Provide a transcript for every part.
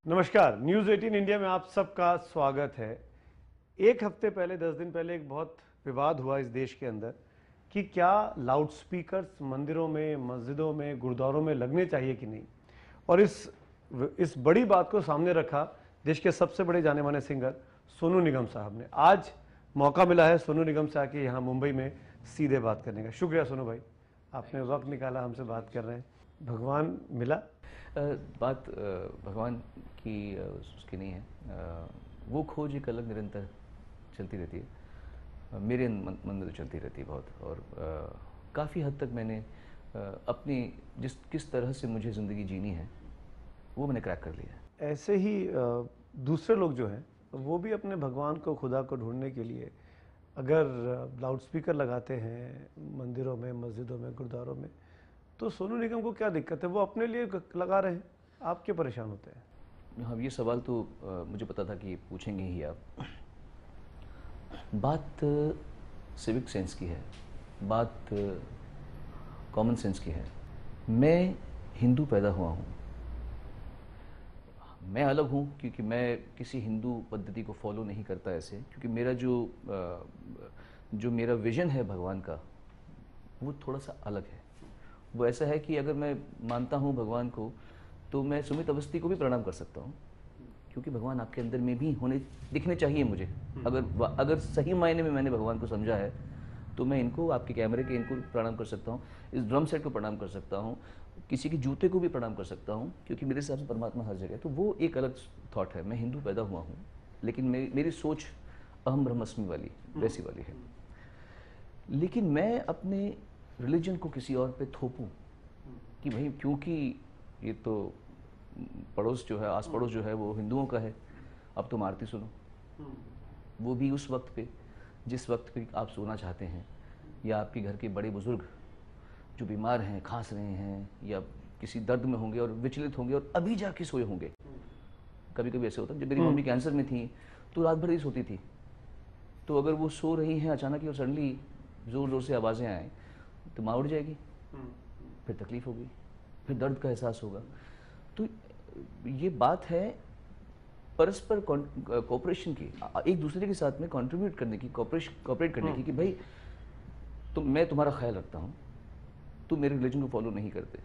नमस्कार, news 18 India में आप सबका स्वागत है। एक हफ्ते पहले 10 दिन पहले एक बहुत विवाद हुआ इस देश के अंदर कि क्या लाउड स्पीकर्स मंदिरों में, मस्जिदों में, गुरुद्वारों में लगने चाहिए कि नहीं। और इस बड़ी बात को सामने रखा देश के सबसे बड़े जाने माने सिंगर सोनू निगम साहब ने। आज मौका मिला है सोनू निगम से आके यहाँ मुंबई में सीधे बात करने का। शुक्रिया सोनू भाई, आपने वक्त निकाला, हमसे बात कर रहे हैं। भगवान मिला? बात भगवान की उसकी नहीं है। वो खोज एक अलग निरंतर चलती रहती है। मेरे मन में तो चलती रहती है बहुत। और काफ़ी हद तक मैंने अपनी किस तरह से मुझे ज़िंदगी जीनी है वो मैंने क्रैक कर लिया है। ऐसे ही दूसरे लोग जो हैं वो भी अपने भगवान को, खुदा को ढूंढने के लिए अगर लाउड स्पीकर लगाते हैं मंदिरों में, मस्जिदों में, गुरुद्वारों में, तो सोनू निगम को क्या दिक्कत है? वो अपने लिए लगा रहे हैं, आप क्यों परेशान होते हैं? हाँ, ये सवाल तो मुझे पता था कि पूछेंगे ही आप। बात सिविक सेंस की है, बात कॉमन सेंस की है। मैं हिंदू पैदा हुआ हूँ। मैं अलग हूँ क्योंकि मैं किसी हिंदू पद्धति को फॉलो नहीं करता ऐसे, क्योंकि मेरा जो मेरा विजन है भगवान का वो थोड़ा सा अलग है। वो ऐसा है कि अगर मैं मानता हूँ भगवान को तो मैं सुमित अवस्थी को भी प्रणाम कर सकता हूँ, क्योंकि भगवान आपके अंदर में भी दिखने चाहिए मुझे। अगर सही मायने में मैंने भगवान को समझा है तो मैं इनको, आपके कैमरे के इनको प्रणाम कर सकता हूँ, इस ड्रम सेट को प्रणाम कर सकता हूँ, किसी के जूते को भी प्रणाम कर सकता हूँ, क्योंकि मेरे हिसाब से परमात्मा हर जगह है। तो वो एक अलग थॉट है। मैं हिंदू पैदा हुआ हूँ, लेकिन मेरी सोच अहम ब्रह्मस्मि वाली वैसी वाली है। लेकिन मैं अपने रिलीजन को किसी और पे थोपूं कि भाई क्योंकि ये तो पड़ोस जो है, आस पड़ोस जो है वो हिंदुओं का है, अब तुम आरती सुनो, वो भी उस वक्त पे जिस वक्त पे आप सोना चाहते हैं, या आपके घर के बड़े बुजुर्ग जो बीमार हैं, खांस रहे हैं, या किसी दर्द में होंगे और विचलित होंगे और अभी जाके सोए होंगे। कभी कभी ऐसे होता है, जब मेरी मम्मी कैंसर में थी तो रात भर ही सोती थी, तो अगर वो सो रही हैं अचानक ही और सडनली ज़ोर ज़ोर से आवाज़ें आए तो माँ उठ जाएगी, फिर तकलीफ होगी, फिर दर्द का एहसास होगा। तो ये बात है परस्पर कोऑपरेशन की, एक दूसरे के साथ में कंट्रीब्यूट करने की, कोऑपरेट करने की, कि भाई मैं तुम्हारा ख्याल रखता हूँ, तुम मेरे रिलीजन को फॉलो नहीं करते,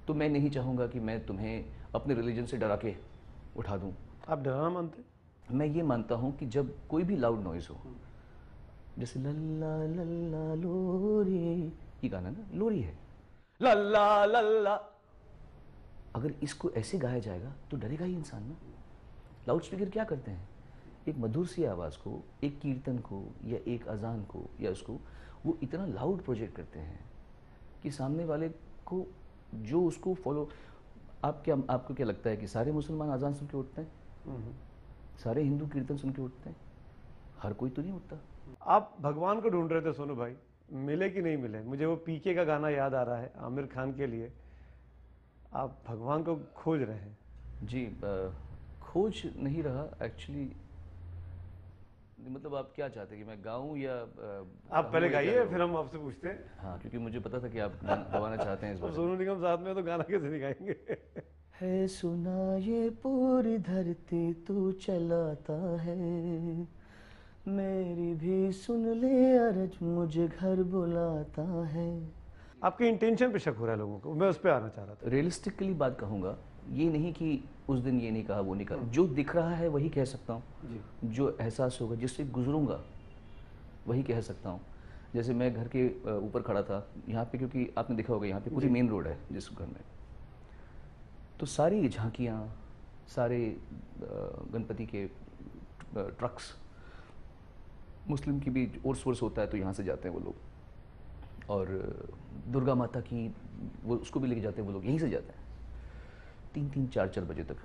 तो मैं नहीं चाहूँगा कि मैं तुम्हें अपने रिलीजन से डरा के उठा दूँ। आप डराना मानते? मैं ये मानता हूँ कि जब कोई भी लाउड नॉइज़ हो, जैसे लल्ला लल्ला लोरी, ये गाना ना लोरी है, लल्ला लल्ला, अगर इसको ऐसे गाया जाएगा तो डरेगा ही इंसान ना। लाउड स्पीकर क्या करते हैं, एक मधुर सी आवाज़ को, एक कीर्तन को या एक अजान को या उसको वो इतना लाउड प्रोजेक्ट करते हैं कि सामने वाले को जो उसको फॉलो। आपको क्या लगता है कि सारे मुसलमान अजान सुन के उठते हैं? सारे हिंदू कीर्तन सुन के उठते हैं? हर कोई तो नहीं उठता। आप भगवान को ढूंढ रहे थे सोनू भाई, मिले कि नहीं मिले? मुझे वो पीके का गाना याद आ रहा है आमिर खान के लिए। आप भगवान को खोज रहे हैं? जी, खोज नहीं रहा एक्चुअली। मतलब आप क्या चाहते हैं कि मैं गाऊं या आप पहले गाइए, फिर हम आपसे पूछते हैं। हाँ, क्योंकि मुझे पता था कि आप गवाना चाहते हैं इस बार। सोनू निगम साथ में तो गाना कैसे नहीं गाएंगे? है सुना ये पूरी धरती तू चलाता है, मेरी भी सुन ले अरज मुझे घर बुलाता है। आपके इंटेंशन पे शक हो रहा है लोगों को, मैं उस पर आना चाह रहा था। रियलिस्टिकली बात कहूँगा, ये नहीं कि उस दिन ये नहीं कहा, वो नहीं कहा, जो दिख रहा है वही कह सकता हूँ, जो एहसास होगा, जिससे गुजरूंगा वही कह सकता हूँ। जैसे मैं घर के ऊपर खड़ा था यहाँ पे, क्योंकि आपने देखा होगा यहाँ पे पूरी मेन रोड है जिस घर में, तो सारी झांकियाँ, सारे गणपति के ट्रक्स, मुस्लिम की भी उर्स वुर्स होता है तो यहाँ से जाते हैं वो लोग, और दुर्गा माता की वो उसको भी लेके जाते हैं वो लोग, यहीं से जाते हैं। 3-3, 4-4 बजे तक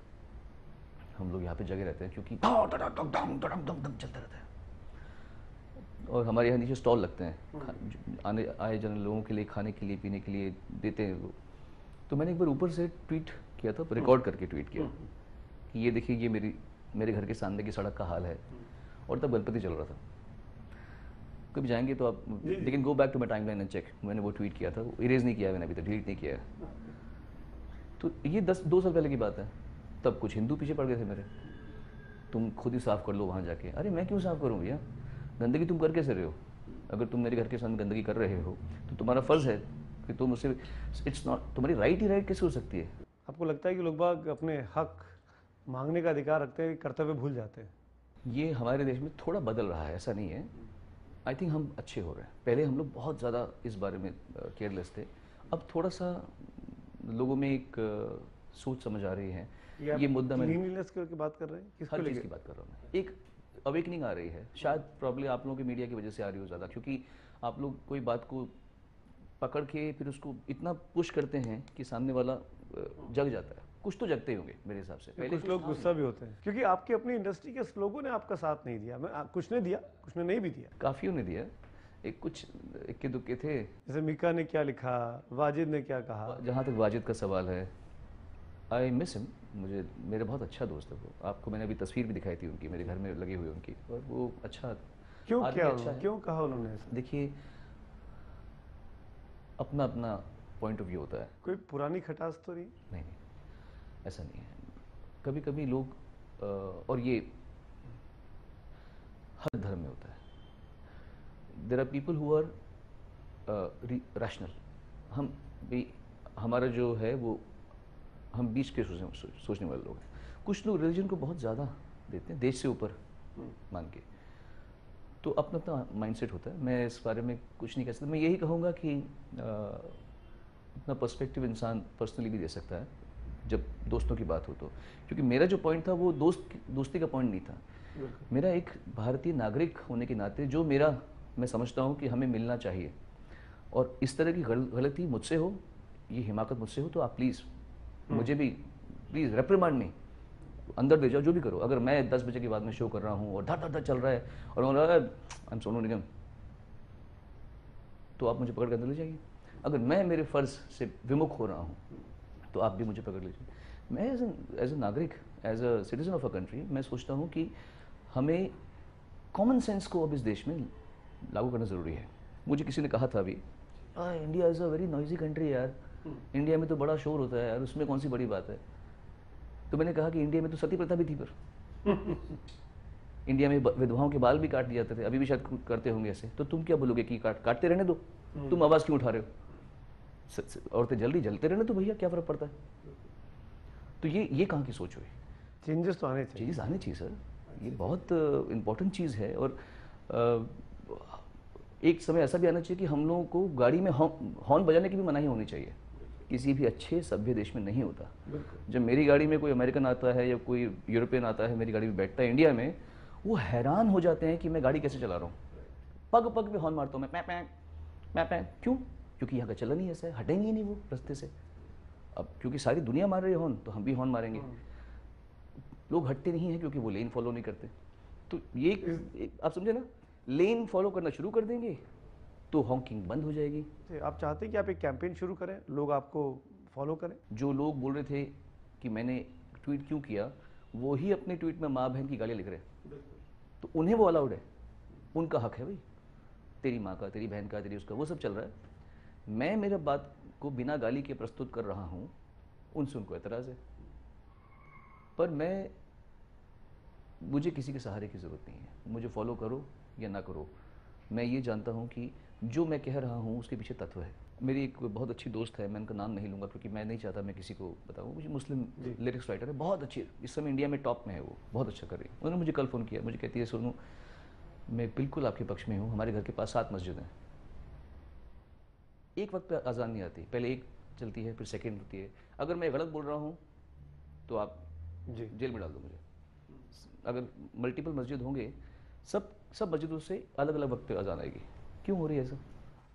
हम लोग यहाँ पे जगह रहते हैं, क्योंकि दम चलता रहता है। और हमारे यहाँ नीचे स्टॉल लगते हैं, आने आए जाने लोगों के लिए खाने के लिए, पीने के लिए देते हैं लोग। तो मैंने एक बार ऊपर से ट्वीट किया था, रिकॉर्ड करके ट्वीट किया कि ये देखिए, ये मेरे घर के सामने की सड़क का हाल है। और तब गणपति चल रहा था। कभी जाएंगे तो आप, लेकिन go back to my timeline and check, मैंने वो ट्वीट किया था, वो इरेज नहीं किया मैंने अभी तक, डिलीट नहीं किया है। तो ये 2 साल पहले की बात है। तब कुछ हिंदू पीछे पड़ गए थे मेरे, तुम खुद ही साफ़ कर लो वहाँ जाके। अरे मैं क्यों साफ़ करूँ भैया, गंदगी तुम कर कैसे रहे हो? अगर तुम मेरे घर के सामने गंदगी कर रहे हो तो तुम्हारा फ़र्ज़ है कि तुम उससे, इट्स नॉट, तुम्हारी राइट ही राइट कैसे हो सकती है? आपको लगता है कि लोग बाग अपने हक मांगने का अधिकार रखते हैं, कर्तव्य भूल जाते हैं? ये हमारे देश में थोड़ा बदल रहा है, ऐसा नहीं है। आई थिंक हम अच्छे हो रहे हैं। पहले हम लोग बहुत ज़्यादा इस बारे में केयरलेस थे, अब थोड़ा सा लोगों में एक सोच समझ आ रही है। ये मुद्दा मैं क्लीनलीनेस की बात कर रहे हैं, किसको हर चीज़ लेके? की बात कर रहा हूँ मैं। एक अवेकनिंग आ रही है, शायद प्रॉब्लम आप लोगों के मीडिया की वजह से आ रही हो ज़्यादा, क्योंकि आप लोग कोई बात को पकड़ के फिर उसको इतना पुश करते हैं कि सामने वाला जग जाता है। कुछ तो जगते ही होंगे मेरे हिसाब से। पहले कुछ लोग गुस्सा भी होते हैं क्योंकि आपकी अपनी इंडस्ट्री के लोगों ने आपका साथ नहीं दिया। कुछ ने दिया, कुछ ने नहीं भी दिया। काफ़ियों ने दिया, एक कुछ इक्के दुक्के थे। जैसे मीका ने क्या लिखा, वाजिद ने क्या कहा। जहाँ तक वाजिद का सवाल है, आई मिस हिम। मुझे, मेरा बहुत अच्छा दोस्त है वो। आपको मैंने अभी तस्वीर भी दिखाई थी उनकी, मेरे घर में लगी हुई उनकी, और वो अच्छा क्यों आदमी, क्या अच्छा है। क्यों कहा उन्होंने ऐसा? देखिए, अपना अपना पॉइंट ऑफ व्यू होता है। कोई पुरानी खटास तो नहीं? नहीं नहीं, ऐसा नहीं है। कभी कभी लोग और ये हर धर्म में होता है। There are people who are rational. हम भी, हमारा जो है वो, हम बीच के सोचने वाले लोग हैं। कुछ लोग रिलीजन को बहुत ज़्यादा देते हैं, देश से ऊपर मान के। तो अपना अपना माइंडसेट होता है, मैं इस बारे में कुछ नहीं कह सकता। मैं यही कहूँगा कि अपना पर्सपेक्टिव इंसान पर्सनली भी दे सकता है जब दोस्तों की बात हो तो। क्योंकि मेरा जो पॉइंट था वो दोस्ती का पॉइंट नहीं था। मेरा एक भारतीय नागरिक होने के नाते जो मेरा, मैं समझता हूँ कि हमें मिलना चाहिए, और इस तरह की गलती मुझसे हो, ये हिमाकत मुझसे हो, तो आप प्लीज़ मुझे भी प्लीज़ रेप्रिमांड मी, अंदर ले जाओ, जो भी करो। अगर मैं 10 बजे के बाद में शो कर रहा हूँ और धड़ धड़ धड़ चल रहा है और आई एम सोनू निगम, तो आप मुझे पकड़ कर अंदर ले जाइए। अगर मैं मेरे फ़र्ज़ से विमुख हो रहा हूँ तो आप भी मुझे पकड़ लीजिए। मैं एज ए नागरिक, as a citizen of a country, मैं सोचता हूँ कि हमें कॉमन सेंस को अब इस देश में लागू करना ज़रूरी है। मुझे किसी ने कहा था अभी, India is a very noisy country यार, इंडिया में तो बड़ा शोर होता है यार, उसमें कौन सी बड़ी बात है। तो मैंने कहा कि इंडिया में तो सती प्रथा भी थी, पर इंडिया में विधवाओं के बाल भी काट दिए जाते थे, अभी भी शायद करते होंगे ऐसे। तो तुम क्या बोलोगे कि काटते रहने दो, तुम आवाज़ क्यों उठा रहे हो? औरतें जलते रहने दो भैया, क्या फ़र्क पड़ता है? तो ये कहाँ की सोच हुई? चेंजेस तो आने चाहिए। चेंजेस आने चाहिए सर, ये बहुत इम्पोर्टेंट चीज़ है। और एक समय ऐसा भी आना चाहिए कि हम लोगों को गाड़ी में हॉर्न बजाने की भी मनाही होनी चाहिए। किसी भी अच्छे सभ्य देश में नहीं होता। जब मेरी गाड़ी में कोई अमेरिकन आता है या कोई यूरोपियन आता है, मेरी गाड़ी में बैठता है इंडिया में, वो हैरान हो जाते हैं कि मैं गाड़ी कैसे चला रहा हूँ। पग पग पे हॉर्न मारता हूँ मैं, पैं। क्यों? क्योंकि यहाँ का चलन ही ऐसा है, हटेंगे ही नहीं वो रास्ते से। अब क्योंकि सारी दुनिया मार रही है हॉर्न, तो हम भी हॉर्न मारेंगे। लोग हटते नहीं हैं क्योंकि वो लेन फॉलो नहीं करते। तो ये आप समझे ना, लेन फॉलो करना शुरू कर देंगे तो हॉकिंग बंद हो जाएगी। आप चाहते हैं कि आप एक कैंपेन शुरू करें, लोग आपको फॉलो करें? जो लोग बोल रहे थे कि मैंने ट्वीट क्यों किया, वो ही अपने ट्वीट में माँ बहन की गालियाँ लिख रहे हैं, तो उन्हें वो अलाउड है, उनका हक है भाई। तेरी माँ का, तेरी बहन का, तेरी उसका, वो सब चल रहा है। मैं मेरा बात को बिना गाली के प्रस्तुत कर रहा हूँ, उनसे उनको एतराज़ है। पर मुझे किसी के सहारे की ज़रूरत नहीं है। मुझे फॉलो करो या ना करो, मैं ये जानता हूँ कि जो मैं कह रहा हूँ उसके पीछे तत्व है। मेरी एक बहुत अच्छी दोस्त है, मैं उनका नाम नहीं लूँगा क्योंकि मैं नहीं चाहता मैं किसी को बताऊँ। मुझे मुस्लिम लिरिक्स राइटर है, बहुत अच्छी, इस समय इंडिया में टॉप में है, वो बहुत अच्छा कर रही है। उन्होंने मुझे कल फ़ोन किया, मुझे कहती है सोनू मैं बिल्कुल आपके पक्ष में हूँ, हमारे घर के पास 7 मस्जिद हैं, एक वक्त पे अजान नहीं आती, पहले एक चलती है फिर सेकेंड होती है। अगर मैं गलत बोल रहा हूँ तो आप जेल में डाल दो मुझे। अगर मल्टीपल मस्जिद होंगे, सब मस्जिदों से अलग अलग वक्त पे अजान आएगी। क्यों हो रही है ऐसा?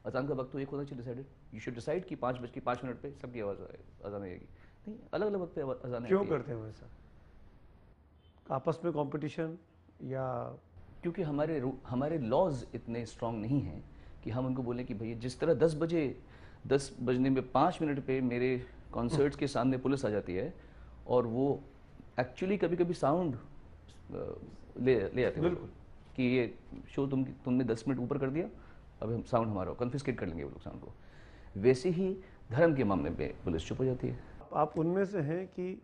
अजान का वक्त तो एक होना चाहिए डिसाइडेड। यू शुड डिसाइड कि 5:05 पे सबकी आवाज़ अजान आएगी। नहीं, अलग अलग वक्त पे अजान क्यों करते हैं ऐसा? आपस में कंपटीशन, या क्योंकि हमारे लॉज इतने स्ट्रांग नहीं हैं कि हम उनको बोलें कि भैया जिस तरह 10 बजने में 5 मिनट पे मेरे कॉन्सर्ट्स के सामने पुलिस आ जाती है, और वो एक्चुअली कभी कभी साउंड ले आते हैं कि ये शो तुमने 10 मिनट ऊपर कर दिया, अब हम साउंड हमारा कन्फिस्केट कर लेंगे वो लोग साउंड को। वैसे ही धर्म के मामले में पुलिस चुप हो जाती है। आप उनमें से हैं कि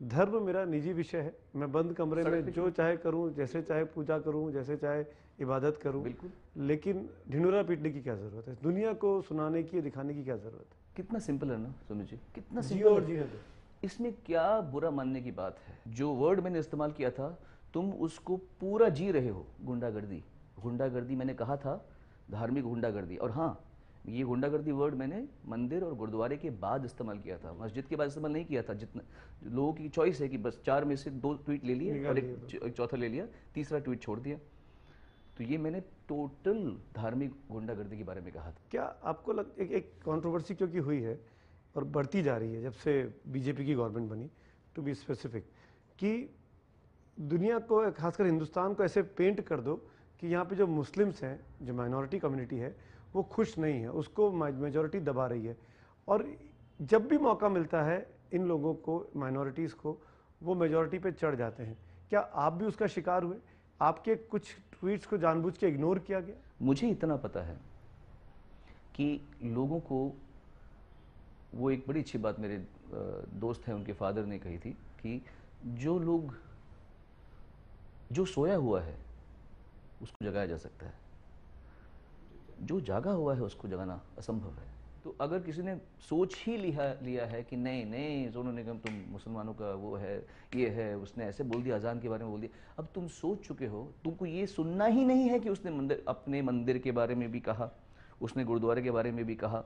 धर्म मेरा निजी विषय है, मैं बंद कमरे में जो चाहे करूं, जैसे चाहे पूजा करूं, जैसे चाहे इबादत करूं, बिल्कुल। लेकिन ढिंढोरा पीटने की क्या जरूरत है? दुनिया को सुनाने की, दिखाने की क्या जरूरत है? कितना सिंपल है ना सोनू जी, कितना जियो सिंपल और है। जीने दो। इसमें क्या बुरा मानने की बात है? जो वर्ड मैंने इस्तेमाल किया था, तुम उसको पूरा जी रहे हो। गुंडागर्दी, गुंडागर्दी मैंने कहा था, धार्मिक गुंडागर्दी। और हाँ, ये गुंडागर्दी वर्ड मैंने मंदिर और गुरुद्वारे के बाद इस्तेमाल किया था, मस्जिद के बाद इस्तेमाल नहीं किया था। जितना लोगों की चॉइस है कि बस 4 में से 2 ट्वीट ले लिए और एक चौथा ले लिया, तीसरा ट्वीट छोड़ दिया। तो ये मैंने टोटल धार्मिक गुंडागर्दी के बारे में कहा था। क्या आपको एक कंट्रोवर्सी क्योंकि हुई है और बढ़ती जा रही है जब से बीजेपी की गवर्नमेंट बनी, टू बी स्पेसिफिक, कि दुनिया को, खासकर हिंदुस्तान को ऐसे पेंट कर दो कि यहाँ पे जो मुस्लिम्स हैं, जो माइनॉरिटी कम्युनिटी है, वो खुश नहीं है, उसको मेजॉरिटी दबा रही है। और जब भी मौका मिलता है इन लोगों को, माइनॉरिटीज़ को, वो मेजॉरिटी पे चढ़ जाते हैं। क्या आप भी उसका शिकार हुए? आपके कुछ ट्वीट्स को जानबूझ के इग्नोर किया गया? मुझे इतना पता है कि लोगों को, वो एक बड़ी अच्छी बात मेरे दोस्त हैं, उनके फादर ने कही थी कि जो सोया हुआ है उसको जगाया जा सकता है, जो जागा हुआ है उसको जगाना असंभव है। तो अगर किसी ने सोच ही लिया है कि नहीं नहीं सोनू निगम तुम मुसलमानों का वो है, ये है, उसने ऐसे बोल दिया, अजान के बारे में बोल दिया, अब तुम सोच चुके हो, तुमको ये सुनना ही नहीं है कि उसने अपने मंदिर के बारे में भी कहा, उसने गुरुद्वारे के बारे में भी कहा,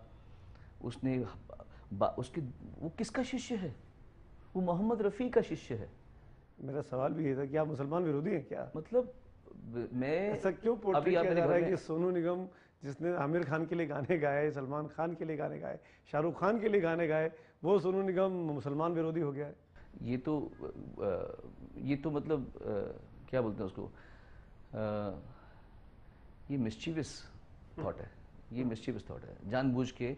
उसने उसके, वो किसका शिष्य है? वो मोहम्मद रफ़ी का शिष्य है। मेरा सवाल भी ये था कि आप मुसलमान विरोधी हैं क्या? मतलब मैं ऐसा क्यों पोर्ट्रेट किया जा रहा है कि सोनू निगम, जिसने आमिर खान के लिए गाने गाए, सलमान खान के लिए गाने गाए, शाहरुख खान के लिए गाने गाए, वो सोनू निगम मुसलमान विरोधी हो गया है? ये तो मतलब क्या बोलते हैं उसको, ये मिस्चीवियस थॉट है, ये मिस्चीवियस थॉट है, जानबूझ के।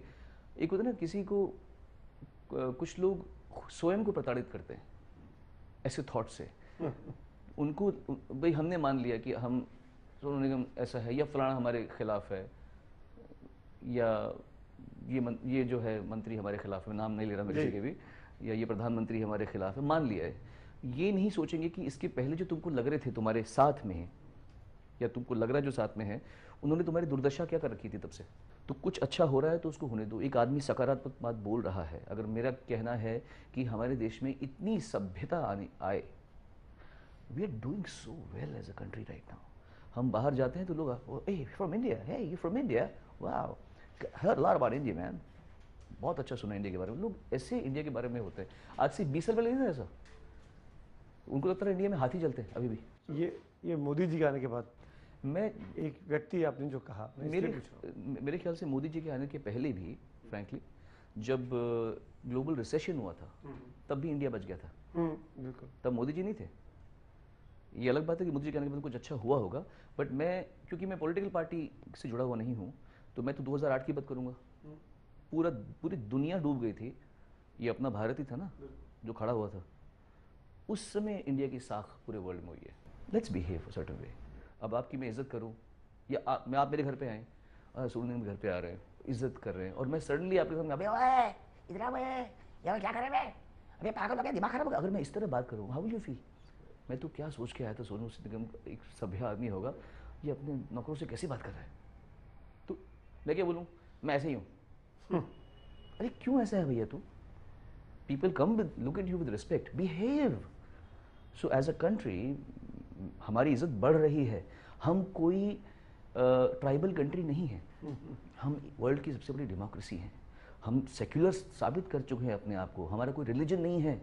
एक होता है ना, किसी को कुछ लोग स्वयं को प्रताड़ित करते हैं ऐसे थॉट से। उनको भाई हमने मान लिया कि हम, सोनू निगम ऐसा है, या फलाना हमारे खिलाफ है, या ये जो है मंत्री हमारे खिलाफ है, नाम नहीं ले रहा मैं किसी के भी, या ये प्रधानमंत्री हमारे खिलाफ है, मान लिया है। ये नहीं सोचेंगे कि इसके पहले जो तुमको लग रहे थे तुम्हारे साथ में है, या तुमको लग रहा है जो साथ में है, उन्होंने तुम्हारी दुर्दशा क्या कर रखी थी तब से। तो कुछ अच्छा हो रहा है तो उसको होने दो। एक आदमी सकारात्मक बात बोल रहा है। अगर मेरा कहना है कि हमारे देश में इतनी सभ्यता आए, we are doing so well as a country right now. हम बाहर जाते हैं तो लोग, hey from India, hey you from India, wow, heard a lot about India man, बहुत अच्छा सुना इंडिया के बारे में। लोग ऐसे इंडिया के बारे में होते हैं। आज से 20 साल पहले नहीं था ऐसा। उनको लगता है इंडिया में हाथी चलते हैं अभी भी। ये मोदी जी के आने के बाद, मैं एक व्यक्ति आपने जो कहा, मेरे ख्याल से मोदी जी के आने के पहले भी, फ्रैंकली, जब ग्लोबल रिसेशन हुआ था तब भी इंडिया बच गया था। बिल्कुल, तब मोदी जी नहीं थे। ये अलग बात है कि मोदी जी के आने के बाद कुछ अच्छा हुआ होगा, बट मैं, क्योंकि मैं पॉलिटिकल पार्टी से जुड़ा हुआ नहीं हूँ, तो मैं तो 2008 की बात करूँगा। पूरी दुनिया डूब गई थी, ये अपना भारत ही था ना जो खड़ा हुआ था। उस समय इंडिया की साख पूरे वर्ल्ड में हुई है। Let's behave certain way. अब आपकी मैं इज्जत करूँ, या आप मेरे घर पे आए, सोनू निगम घर पे आ रहे हैं, इज्जत कर रहे हैं, और मैं सडनली आपके सामने, अबे ओए इधर आ, यार क्या कर रहे हैं, अबे पागल हो गया, दिमाग खराब हो गया, अगर मैं इस तरह बात करूँ, हाउ विल यू फील? मैं तो क्या सोच के आया था, सोनू निगम एक सभ्य आदमी होगा, ये अपने नौकरों से कैसी बात कर रहा है। तो मैं क्या बोलूँ, मैं ऐसे ही हूँ। अरे क्यों ऐसा है भैया तू? People come with, look at you with respect, behave. So as a country हमारी इज्जत बढ़ रही है। हम कोई ट्राइबल कंट्री नहीं है, हम वर्ल्ड की सबसे बड़ी डेमोक्रेसी हैं। हम सेक्युलर साबित कर चुके हैं अपने आप को। हमारा कोई रिलीजन नहीं है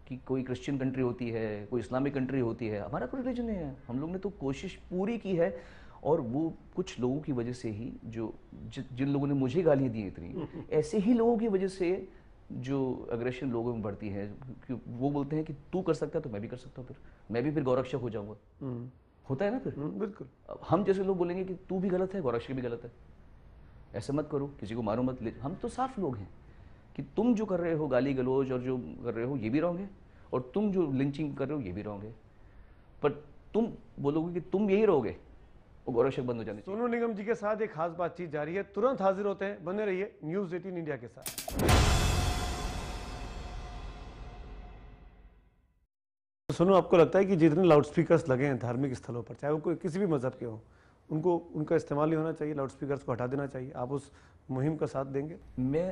कि कोई क्रिश्चियन कंट्री होती है, कोई इस्लामिक कंट्री होती है, हमारा कोई रिलीजन नहीं है। हम लोग ने तो कोशिश पूरी की है, और वो कुछ लोगों की वजह से ही, जिन लोगों ने मुझे गालियाँ दी इतनी, ऐसे ही लोगों की वजह से जो अग्रेशन लोगों में बढ़ती है, वो बोलते हैं कि तू कर सकता है तो मैं भी कर सकता हूँ, फिर मैं भी फिर गौरक्षक हो जाऊंगा। होता है ना फिर। बिल्कुल। हम जैसे लोग बोलेंगे कि तू भी गलत है, गौरक्षक भी गलत है, ऐसे मत करो, किसी को मारो मत। हम तो साफ लोग हैं कि तुम जो कर रहे हो गाली गलौज और जो कर रहे हो ये भी रॉन्ग है, और तुम जो लिंचिंग कर रहे हो ये भी रॉन्ग है, पर तुम बोलोगे कि तुम यही रहोगे, वो गौरक्षक बंद हो जाने चाहिए। सोनू निगम जी के साथ एक खास बातचीत जारी है, तुरंत हाजिर होते हैं, बने रहिए न्यूज़ 18 इंडिया के साथ। सुनो, आपको लगता है कि जितने लाउड स्पीकर्स लगे हैं धार्मिक स्थलों पर, चाहे वो कोई किसी भी मजहब के हों, उनको उनका इस्तेमाल नहीं होना चाहिए, लाउड स्पीकर्स को हटा देना चाहिए? आप उस मुहिम का साथ देंगे? मैं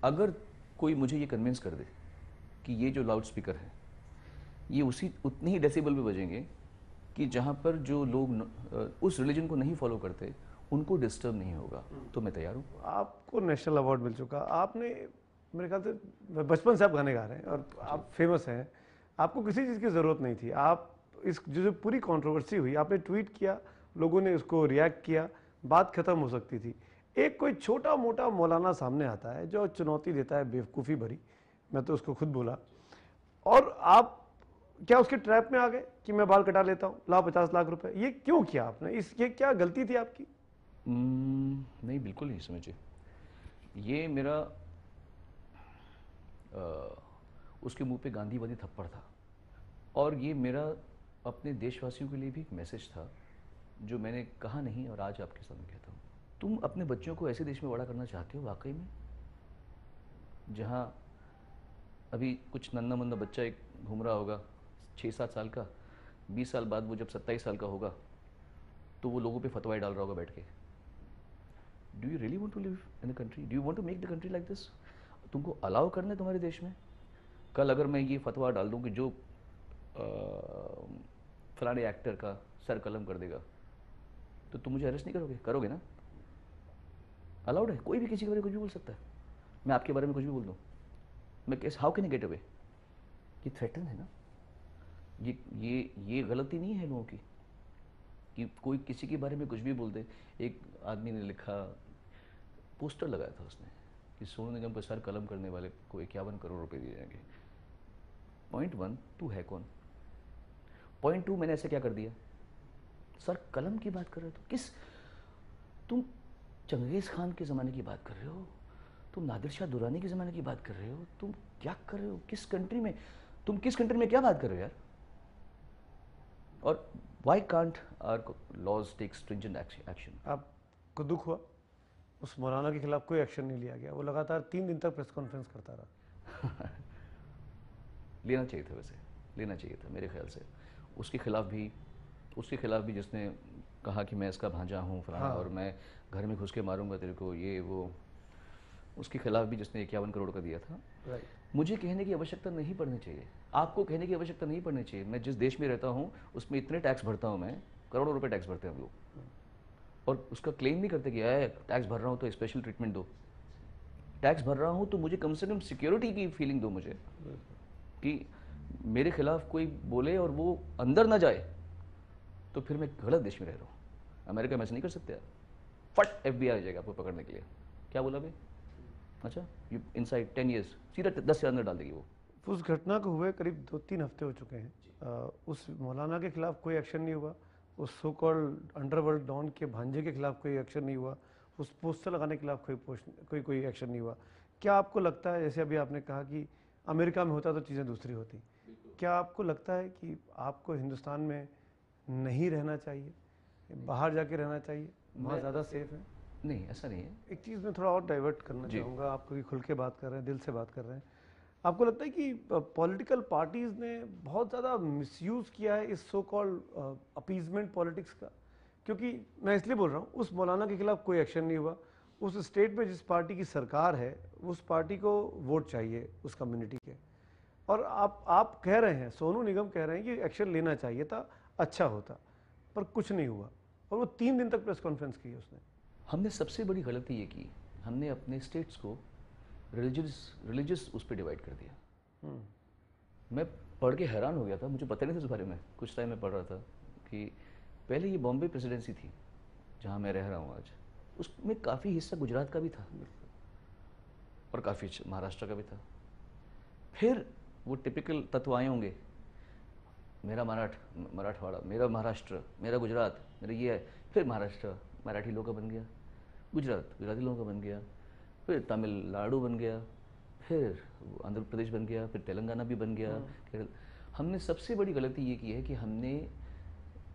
अगर कोई मुझे ये कन्विंस कर दे कि ये जो लाउड स्पीकर है ये उसी उतनी ही डेसिबल पे बजेंगे कि जहाँ पर जो लोग उस रिलीजन को नहीं फॉलो करते उनको डिस्टर्ब नहीं होगा, तो मैं तैयार हूँ। आपको नेशनल अवार्ड मिल चुका, आपने, मेरे ख्याल से बचपन से आप गाने गा रहे हैं और आप फेमस हैं, आपको किसी चीज़ की ज़रूरत नहीं थी। आप इस जो पूरी कंट्रोवर्सी हुई, आपने ट्वीट किया, लोगों ने उसको रिएक्ट किया, बात खत्म हो सकती थी। एक कोई छोटा मोटा मौलाना सामने आता है जो चुनौती देता है बेवकूफ़ी भरी, मैं तो उसको खुद बोला, और आप क्या उसके ट्रैप में आ गए कि मैं बाल कटा लेता हूँ, लाओ 50 लाख रुपए? ये क्यों किया आपने? ये क्या गलती थी आपकी? नहीं, बिल्कुल नहीं समझे। ये मेरा उसके मुंह पे गांधीवादी थप्पड़ था, और ये मेरा अपने देशवासियों के लिए भी एक मैसेज था जो मैंने कहा नहीं और आज आपके सामने कहता हूँ। तुम अपने बच्चों को ऐसे देश में बड़ा करना चाहते हो वाकई में, जहाँ अभी कुछ नन्ना मुन्ना बच्चा एक घूम रहा होगा 6-7 साल का, 20 साल बाद वो जब 27 साल का होगा तो वो लोगों पे फतवाएं डाल रहा होगा बैठ के। Do you really want to live in the country? Do you want to make the country like this? तुमको अलाउ करना है तुम्हारे देश में? कल अगर मैं ये फतवा डाल दूं कि जो फलाने एक्टर का सर कलम कर देगा तो तुम मुझे अरेस्ट नहीं करोगे? करोगे ना? अलाउड है, कोई भी किसी के बारे में कुछ भी बोल सकता है। मैं आपके बारे में कुछ भी बोल दूं, मैं कैसे, how can I get away? ये थ्रेटन है ना, ये गलती नहीं है लोगों की कि कोई किसी के बारे में कुछ भी बोल दे। एक आदमी ने लिखा, पोस्टर लगाया था उसने कि सोनू निगम का सर कलम करने वाले को 51 करोड़ रुपए दिए जाएंगे। पॉइंट 1, तू है कौन? पॉइंट 2, मैंने ऐसे क्या कर दिया? सर कलम की बात कर रहे हो? तुम चंगेज खान के ज़माने की बात कर रहे हो? तुम नादिर शाह दुरानी के ज़माने की बात कर रहे हो? तुम क्या कर रहे हो? किस कंट्री में, तुम किस कंट्री में क्या बात कर रहे हो यार? और why can't our laws take stringent action? आपको दुख हुआ? उस मौलाना के खिलाफ कोई एक्शन नहीं लिया गया, वो लगातार 3 दिन तक प्रेस कॉन्फ्रेंस करता रहा। लेना चाहिए था, वैसे लेना चाहिए था मेरे ख्याल से। उसके खिलाफ भी जिसने कहा कि मैं इसका भांजा हूँ फलाना, और मैं घर में घुस के मारूंगा तेरे को, ये वो, उसके खिलाफ भी जिसने 51 करोड़ का दिया था। मुझे कहने की आवश्यकता नहीं पड़नी चाहिए, आपको कहने की आवश्यकता नहीं पड़नी चाहिए। मैं जिस देश में रहता हूँ उसमें इतने टैक्स भरता हूँ, मैं करोड़ों रुपए टैक्स भरते हैं हम लोग, और उसका क्लेम नहीं करते कि टैक्स भर रहा हूँ तो स्पेशल ट्रीटमेंट दो। टैक्स भर रहा हूँ तो मुझे कम से कम सिक्योरिटी की फीलिंग दो मुझे, कि मेरे खिलाफ कोई बोले और वो अंदर ना जाए तो फिर मैं गलत देश में रह रहा हूँ। अमेरिका में ऐसा नहीं कर सकते यार, फट FBI आ जाएगा आपको पकड़ने के लिए। क्या बोला भाई? अच्छा, यू इनसाइड 10 years, सीधा 10 से अंदर डाल देगी वो। उस घटना को हुए करीब 2-3 हफ्ते हो चुके हैं, उस मौलाना के खिलाफ कोई एक्शन नहीं हुआ, उस सो कॉल्ड अंडरवर्ल्ड डॉन के भांजे के खिलाफ कोई एक्शन नहीं हुआ, उस पोस्टर लगाने के खिलाफ कोई एक्शन नहीं हुआ। क्या आपको लगता है, जैसे अभी आपने कहा कि अमेरिका में होता तो चीज़ें दूसरी होती, क्या आपको लगता है कि आपको हिंदुस्तान में नहीं रहना चाहिए, बाहर जाके रहना चाहिए, वहाँ ज़्यादा सेफ है? नहीं, ऐसा नहीं है। एक चीज़ में थोड़ा और डाइवर्ट करना चाहूँगा, आप क्योंकि खुल के बात कर रहे हैं, दिल से बात कर रहे हैं। आपको लगता है कि पॉलिटिकल पार्टीज़ ने बहुत ज़्यादा मिसयूज़ किया है इस सो कॉल्ड अपीजमेंट पॉलिटिक्स का? क्योंकि मैं इसलिए बोल रहा हूँ, उस मौलाना के खिलाफ कोई एक्शन नहीं हुआ, उस स्टेट में जिस पार्टी की सरकार है उस पार्टी को वोट चाहिए उस कम्युनिटी के, और आप कह रहे हैं, सोनू निगम कह रहे हैं कि एक्शन लेना चाहिए था, अच्छा होता, पर कुछ नहीं हुआ, और वो 3 दिन तक प्रेस कॉन्फ्रेंस की उसने। हमने सबसे बड़ी गलती ये की, हमने अपने स्टेट्स को रिलीजियस उस पर डिवाइड कर दिया। मैं पढ़ के हैरान हो गया था, मुझे पता नहीं था इस बारे में। कुछ टाइम में पढ़ रहा था कि पहले ये बॉम्बे प्रेसिडेंसी थी जहाँ मैं रह रहा हूँ आज, उसमें काफ़ी हिस्सा गुजरात का भी था और काफ़ी महाराष्ट्र का भी था। फिर वो टिपिकल तत्व आए होंगे, मेरा मराठवाड़ा, मेरा महाराष्ट्र, मेरा गुजरात, मेरा ये है। फिर महाराष्ट्र मराठी लोगों का बन गया, गुजरात गुजराती लोगों का बन गया, फिर तमिलनाडु बन गया, फिर आंध्र प्रदेश बन गया, फिर तेलंगाना भी बन गया, केरल। हमने सबसे बड़ी गलती ये की है कि हमने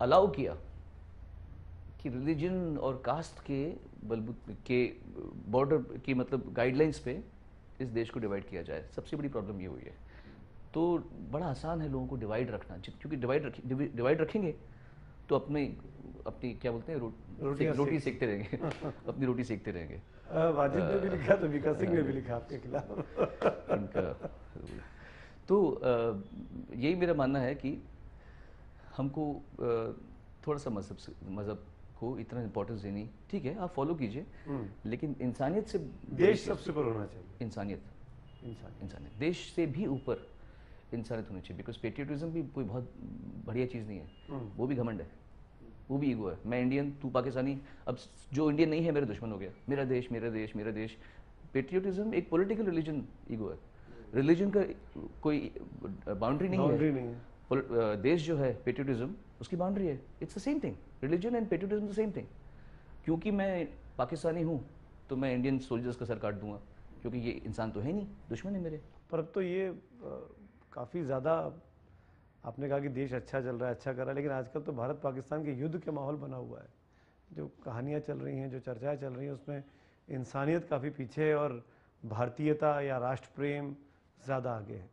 अलाउ किया कि रिलीजन और कास्ट के बॉर्डर की, मतलब गाइडलाइंस पे इस देश को डिवाइड किया जाए। सबसे बड़ी प्रॉब्लम ये हुई है। तो बड़ा आसान है लोगों को डिवाइड रखना, क्योंकि डिवाइड रखेंगे तो अपने अपनी क्या बोलते हैं रोटियां रोटी सेक सेकते रहेंगे अपनी रोटी सेकते रहेंगे। वाजिद ने भी लिखा तो विकास सिंह ने भी लिखा आपके खिलाफ। इनका तो यही मेरा मानना है कि हमको थोड़ा सा मज़हब को इतना इम्पोर्टेंस देनी, ठीक है आप फॉलो कीजिए, लेकिन इंसानियत से देश सबसे ऊपर होना चाहिए। इंसानियत इंसान इंसानियत देश से भी ऊपर इंसानियत होनी चाहिए, बिकॉज पेट्रियटिज्म भी कोई बहुत बढ़िया चीज़ नहीं है, वो भी घमंड है, वो भी ईगो है। मैं इंडियन, तू पाकिस्तानी, अब जो इंडियन नहीं है मेरा दुश्मन हो गया, मेरा देश मेरा देश मेरा देश। पेट्रियटिज्म एक पॉलिटिकल रिलीजन ईगो है, रिलीजन का कोई बाउंड्री नहीं है। बाउंड्री नहीं है। देश जो है पेट्रियटिज्म उसकी बाउंड्री है, it's the same thing, religion and patriotism the same thing. क्योंकि मैं पाकिस्तानी हूँ तो मैं इंडियन सोल्जर्स का सर काट दूंगा, क्योंकि ये इंसान तो है नहीं, दुश्मन है मेरे। पर अब तो ये काफ़ी ज़्यादा, आपने कहा कि देश अच्छा चल रहा है, अच्छा कर रहा है, लेकिन आजकल तो भारत पाकिस्तान के युद्ध के माहौल बना हुआ है। जो कहानियाँ चल रही हैं, जो चर्चाएं चल रही हैं, उसमें इंसानियत काफ़ी पीछे है और भारतीयता या राष्ट्र प्रेम ज़्यादा आगे है।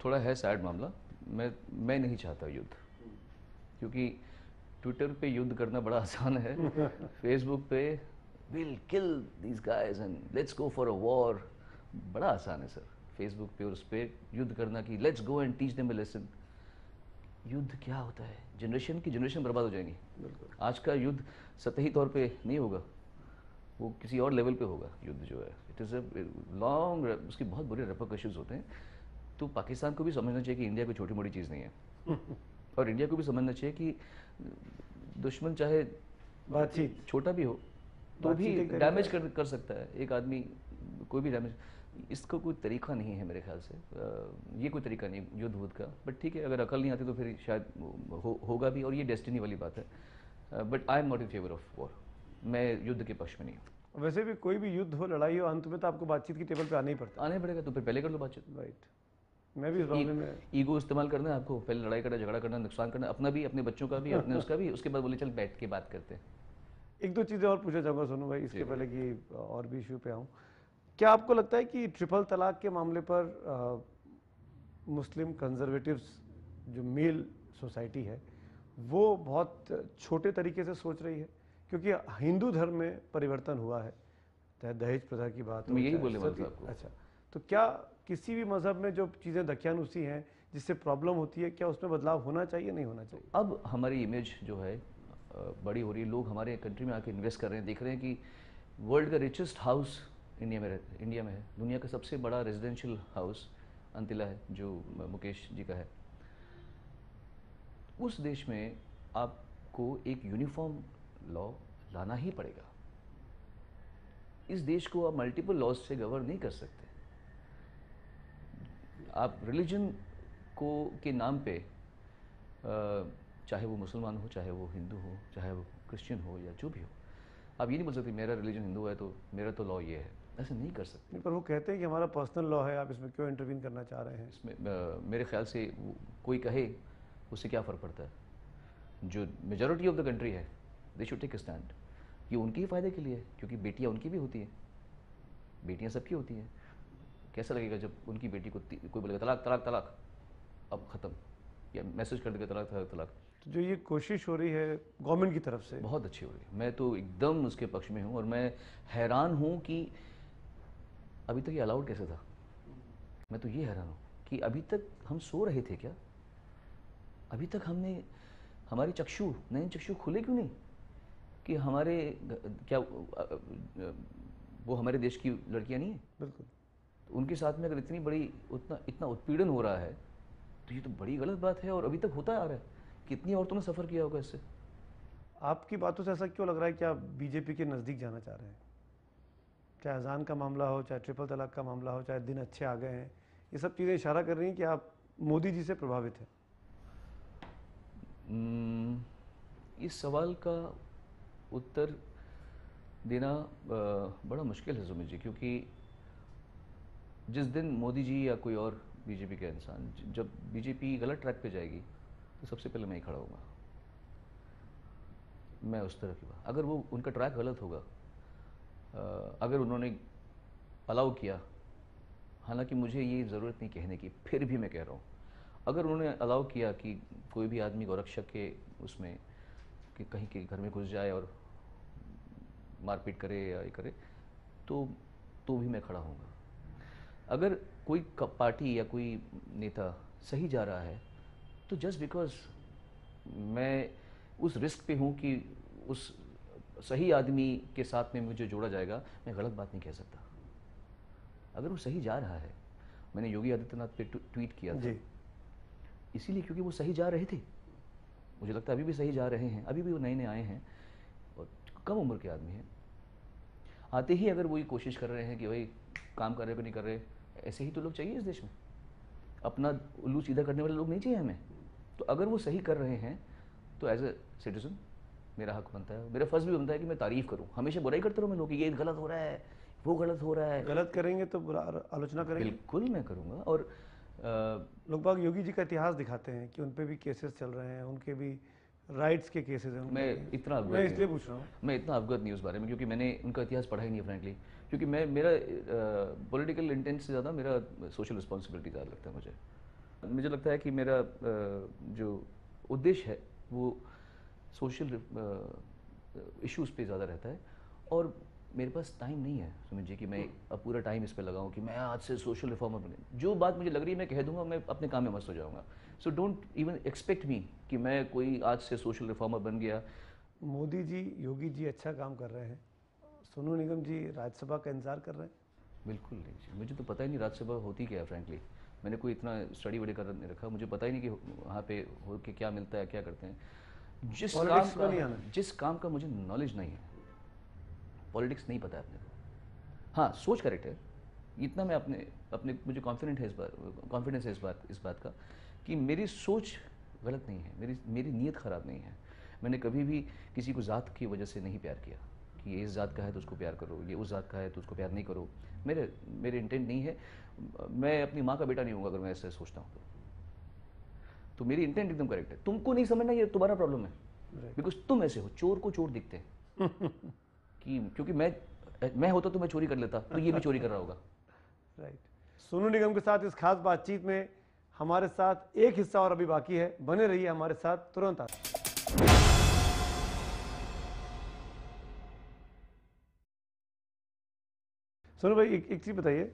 थोड़ा है सैड मामला। मैं नहीं चाहता युद्ध, क्योंकि ट्विटर पे युद्ध करना बड़ा आसान है, फेसबुक पे will kill these guys and let's go for a war, बड़ा आसान है सर फेसबुक पे और उस पर युद्ध करना कि let's go and teach them a lesson. युद्ध क्या होता है, जनरेशन की जनरेशन बर्बाद हो जाएंगी। आज का युद्ध सतही तौर पे नहीं होगा, वो किसी और लेवल पे होगा युद्ध जो है, इट इज़ अ लॉन्ग, उसकी बहुत बुरे रेपरकशंस होते हैं। तो पाकिस्तान को भी समझना चाहिए कि इंडिया कोई छोटी मोटी चीज़ नहीं है और इंडिया को भी समझना चाहिए कि दुश्मन चाहे बातचीत छोटा भी हो तो बातचीत भी एक तरीका डैमेज कर सकता है एक आदमी, कोई भी डैमेज। इसका कोई तरीका नहीं है मेरे ख्याल से, ये कोई तरीका नहीं युद्ध वुद्ध का, बट ठीक है अगर अकल नहीं आती तो फिर शायद होगा भी, और ये डेस्टिनी वाली बात है। But I am not in favour of war, मैं युद्ध के पक्ष में नहीं हूँ। वैसे भी कोई भी युद्ध हो, लड़ाई हो, अंत में तो आपको बातचीत की टेबल पे आना ही पड़ता आने पड़ेगा तो फिर पहले कर लो बातचीत। राइट। मैं भी इस मामले में ईगो इस्तेमाल करना है आपको, पहले लड़ाई करना, झगड़ा करना, नुकसान करना, अपना भी, अपने बच्चों का भी, अपने उसका भी, उसके बाद बोले चल बैठ के बात करते हैं। एक दो चीज़ें और पूछना चाहूँगा सोनू भाई, इसके पहले कि और भी इशू पे आऊँ। क्या आपको लगता है कि ट्रिपल तलाक के मामले पर मुस्लिम कंजर्वेटिव्स, जो मेल सोसाइटी है, वो बहुत छोटे तरीके से सोच रही है? क्योंकि हिंदू धर्म में परिवर्तन हुआ है, चाहे दहेज प्रथा की बात हो, मैं यही चाहे बोलने वाला सती। था आपको। अच्छा, तो क्या किसी भी मजहब में जो चीज़ें दकियानुसी हैं, जिससे प्रॉब्लम होती है, क्या उसमें बदलाव होना चाहिए, नहीं होना चाहिए? अब हमारी इमेज जो है बड़ी हो रही है, लोग हमारे कंट्री में आके इन्वेस्ट कर रहे हैं, देख रहे हैं कि वर्ल्ड का रिचेस्ट हाउस इंडिया में है, दुनिया का सबसे बड़ा रेजिडेंशियल हाउस अंतिला है जो मुकेश जी का है। उस देश में आपको एक यूनिफॉर्म लॉ लाना ही पड़ेगा। इस देश को आप मल्टीपल लॉज से गवर्न नहीं कर सकते। आप रिलीजन को के नाम पे चाहे वो मुसलमान हो, चाहे वो हिंदू हो, चाहे वो क्रिश्चियन हो या जो भी हो, आप ये नहीं बोल सकते मेरा रिलीजन हिंदू है तो मेरा तो लॉ ये है, ऐसे नहीं कर सकते। नहीं, पर वो कहते हैं कि हमारा पर्सनल लॉ है, आप इसमें क्यों इंटरवीन करना चाह रहे हैं? इसमें मेरे ख्याल से कोई कहे उससे क्या फ़र्क पड़ता है, जो मेजॉरिटी ऑफ द कंट्री है दे शुड टेक स्टैंड। ये उनके ही फ़ायदे के लिए है, क्योंकि बेटियां उनकी भी होती हैं, बेटियां सबकी होती हैं। कैसा लगेगा जब उनकी बेटी को कोई बोलेगा तलाक तलाक तलाक, अब ख़त्म, या मैसेज कर देगा तलाक तलाक तलाक। तो जो ये कोशिश हो रही है गवर्नमेंट की तरफ से, बहुत अच्छी हो रही है, मैं तो एकदम उसके पक्ष में हूँ, और मैं हैरान हूँ कि अभी तक ये अलाउड कैसे था। मैं तो ये हैरान हूँ कि अभी तक हम सो रहे थे क्या, अभी तक हमारी नए चक्षु खुले क्यों नहीं कि हमारे क्या वो हमारे देश की लड़कियां नहीं है? बिल्कुल। तो उनके साथ में अगर इतनी बड़ी इतना उत्पीड़न हो रहा है तो ये तो बड़ी गलत बात है, और अभी तक होता आ रहा है। कितनी औरतों ने सफ़र किया होगा इससे। आपकी बातों से ऐसा क्यों लग रहा है कि आप बीजेपी के नज़दीक जाना चाह रहे हैं? चाहे अजान का मामला हो, चाहे ट्रिपल तलाक का मामला हो, चाहे दिन अच्छे आ गए हैं, ये सब चीज़ें इशारा कर रही हैं कि आप मोदी जी से प्रभावित हैं। इस सवाल का उत्तर देना बड़ा मुश्किल है सुमित जी, क्योंकि जिस दिन मोदी जी या कोई और बीजेपी का इंसान, जब बीजेपी गलत ट्रैक पे जाएगी तो सबसे पहले मैं ही खड़ा होऊंगा। मैं उस तरह की बात, अगर वो उनका ट्रैक गलत होगा, अगर उन्होंने अलाउ किया हालांकि मुझे ये ज़रूरत नहीं कहने की, फिर भी मैं कह रहा हूँ, अगर उन्होंने अलाउ किया कि कोई भी आदमी गौरक्षक के उसमें कि कहीं के घर में घुस जाए और मारपीट करे या ये करे, तो भी मैं खड़ा हूँगा। अगर कोई पार्टी या कोई नेता सही जा रहा है, तो जस्ट बिकॉज मैं उस रिस्क पे हूँ कि उस सही आदमी के साथ में मुझे जोड़ा जाएगा, मैं गलत बात नहीं कह सकता। अगर वो सही जा रहा है, मैंने योगी आदित्यनाथ पे ट्वीट किया था इसीलिए क्योंकि वो सही जा रहे थे। मुझे लगता है अभी भी सही जा रहे हैं, अभी भी वो नए नए आए हैं और कम उम्र के आदमी हैं। आते ही अगर वही कोशिश कर रहे हैं कि भाई काम कर रहे पे नहीं कर रहे, ऐसे ही तो लोग चाहिए इस देश में। अपना उल्लू सीधा करने वाले लोग नहीं चाहिए हमें। तो अगर वो सही कर रहे हैं तो एज ए सिटीजन मेरा हक बनता है, मेरा फर्ज भी बनता है कि मैं तारीफ करूं। हमेशा बुराई करते रहो मैं लोग कि ये गलत हो रहा है, वो गलत हो रहा है। गलत करेंगे तो आलोचना करेंगे, बिल्कुल मैं करूंगा। और लोग बाग योगी जी का इतिहास दिखाते हैं कि उन पे भी केसेस चल रहे हैं, उनके भी राइट्स के केसेस हैं। मैं इतना अवगत मैं इसलिए पूछ रहा हूँ, मैं इतना अवगत नहीं उस बारे में, क्योंकि मैंने उनका इतिहास पढ़ा ही नहीं है फ्रेंकली। क्योंकि मेरा पॉलिटिकल इंटेंट से ज़्यादा मेरा सोशल रिस्पॉन्सिबिलिटी ज़्यादा लगता है मुझे लगता है कि मेरा जो उद्देश्य है वो सोशल इश्यूज़ पे ज़्यादा रहता है। और मेरे पास टाइम नहीं है सुमित जी कि मैं अब पूरा टाइम इस पे लगाऊं कि मैं आज से सोशल रिफॉर्मर बने। जो बात मुझे लग रही है मैं कह दूंगा, मैं अपने काम में मस्त हो जाऊंगा। So don't even expect me कि मैं कोई आज से सोशल रिफॉर्मर बन गया। मोदी जी, योगी जी अच्छा काम कर रहे हैं, सोनू निगम जी राज्यसभा का इंतजार कर रहे हैं। बिल्कुल नहीं जी, मुझे तो पता ही नहीं राज्यसभा होती क्या है फ्रेंकली। मैंने कोई इतना स्टडी वडी कर नहीं रखा, मुझे पता ही नहीं कि वहाँ पे हो के क्या मिलता है, क्या करते हैं। जिस काम का मुझे नॉलेज नहीं है, पॉलिटिक्स नहीं पता है अपने को। हाँ, सोच करेक्ट है, इतना मैं अपने मुझे कॉन्फिडेंट है कॉन्फिडेंस है इस बात का कि मेरी सोच गलत नहीं है, मेरी नीयत ख़राब नहीं है। मैंने कभी भी किसी को ज़ात की वजह से नहीं प्यार किया कि ये इस ज़ात का है तो उसको प्यार करो, ये उस ज़ात का है तो उसको प्यार नहीं करो। मेरे इंटेंट नहीं है। मैं अपनी माँ का बेटा नहीं हूँ अगर मैं ऐसे सोचता हूँ तो मेरी इंटेंट एकदम करेक्ट है। तुमको नहीं समझना, ये तुम्हारा प्रॉब्लम है, बिकॉज तुम ऐसे हो, चोर को चोर दिखते हैं कि क्योंकि मैं होता तो मैं चोरी कर लेता, तो ये भी चोरी कर रहा होगा। राइट। सोनू निगम के साथ इस खास बातचीत में हमारे साथ एक हिस्सा और अभी बाकी है, बने रहिए हमारे साथ, तुरंत आते हैं। सोनू भाई, एक चीज़ बताइए,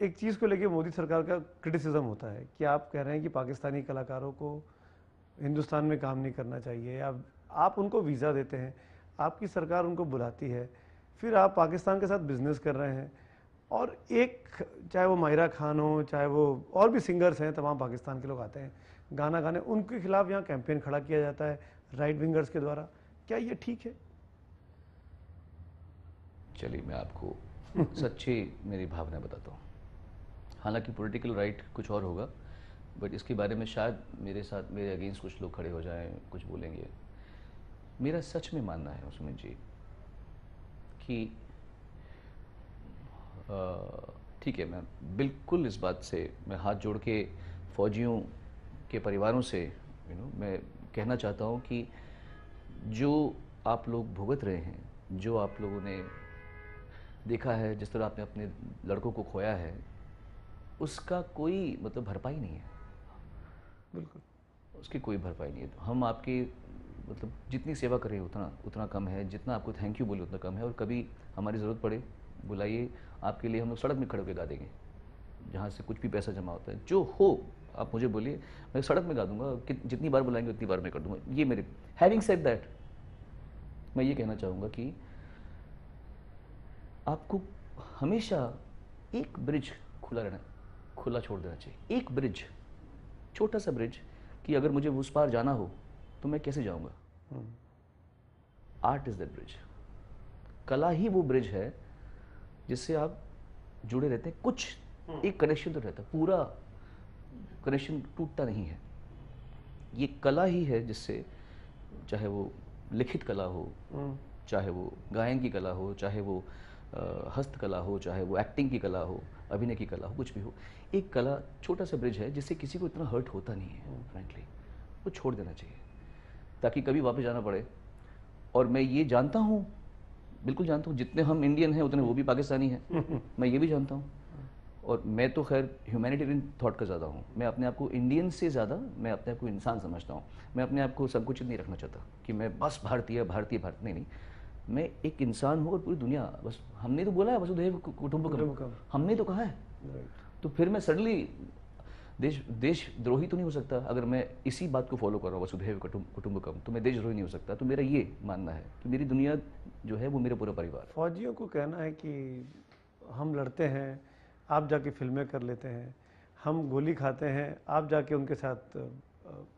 एक चीज़ को लेके मोदी सरकार का क्रिटिसिज्म होता है कि आप कह रहे हैं कि पाकिस्तानी कलाकारों को हिंदुस्तान में काम नहीं करना चाहिए, या आप उनको वीज़ा देते हैं, आपकी सरकार उनको बुलाती है, फिर आप पाकिस्तान के साथ बिजनेस कर रहे हैं, और एक चाहे वो माहिरा खान हो, चाहे वो और भी सिंगर्स हैं, तमाम पाकिस्तान के लोग आते हैं गाना गाने, उनके खिलाफ यहाँ कैंपेन खड़ा किया जाता है राइट विंगर्स के द्वारा। क्या ये ठीक है? चलिए मैं आपको सच्ची मेरी भावना बताता हूँ। हालांकि पॉलिटिकल राइट कुछ और होगा, बट इसके बारे में शायद मेरे अगेंस्ट कुछ लोग खड़े हो जाएं, कुछ बोलेंगे। मेरा सच में मानना है सुमित जी कि ठीक है, मैं बिल्कुल इस बात से मैं हाथ जोड़ के फौजियों के परिवारों से मैं कहना चाहता हूँ कि जो आप लोग भुगत रहे हैं, जो आप लोगों ने देखा है, जिस तरह आपने अपने लड़कों को खोया है, उसका कोई मतलब भरपाई नहीं है। बिल्कुल, उसकी कोई भरपाई नहीं है। तो हम आपकी मतलब जितनी सेवा करें उतना कम है, जितना आपको थैंक यू बोले उतना कम है। और कभी हमारी ज़रूरत पड़े बुलाइए, आपके लिए हम लोग सड़क में खड़े होकर गा देंगे, जहाँ से कुछ भी पैसा जमा होता है। जो हो आप मुझे बोलिए, मैं सड़क में गा दूंगा, कि जितनी बार बुलाएंगे उतनी बार मैं कर दूंगा। ये मेरे हैविंग सेड दैट, मैं ये कहना चाहूँगा कि आपको हमेशा एक ब्रिज खुला छोड़ देना चाहिए। एक ब्रिज, छोटा सा ब्रिज, कि अगर मुझे उस पार जाना हो तो मैं कैसे जाऊंगा। Art is that bridge. कला ही वो ब्रिज है जिससे आप जुड़े रहते हैं। कुछ एक कनेक्शन तो रहता है, पूरा कनेक्शन टूटता नहीं है। ये कला ही है जिससे, चाहे वो लिखित कला हो, चाहे वो गायन की कला हो, चाहे वो हस्तकला हो, चाहे वो एक्टिंग की कला हो, अभिनय की कला हो, कुछ भी हो, एक कला छोटा सा ब्रिज है जिससे किसी को इतना हर्ट होता नहीं है। फ्रेंकली वो छोड़ देना चाहिए ताकि कभी वापस जाना पड़े। और मैं ये जानता हूँ, बिल्कुल जानता हूँ, जितने हम इंडियन हैं उतने वो भी पाकिस्तानी हैं। मैं ये भी जानता हूँ और मैं तो खैर ह्यूमैनिटेरियन थॉट का ज़्यादा हूँ। मैं अपने आप को इंडियन से ज़्यादा मैं अपने आप को इंसान समझता हूँ। मैं अपने आप को संकुचित नहीं रखना चाहता कि मैं बस भारतीय भारतीय भारत, नहीं नहीं। मैं एक इंसान हूँ और पूरी दुनिया, बस हमने तो बोला है वसुधैव कुटुंबकम, कुटुंबकम। हमने तो कहा है। राइट। तो फिर मैं सडनली देशद्रोही तो नहीं हो सकता। अगर मैं इसी बात को फॉलो कर रहा हूँ वसुधैव कुटुंबकम, तो मैं देशद्रोही नहीं हो सकता। तो मेरा ये मानना है कि मेरी दुनिया जो है वो मेरा पूरा परिवार है। फौजियों को कहना है कि हम लड़ते हैं, आप जाके फिल्में कर लेते हैं, हम गोली खाते हैं, आप जाके उनके साथ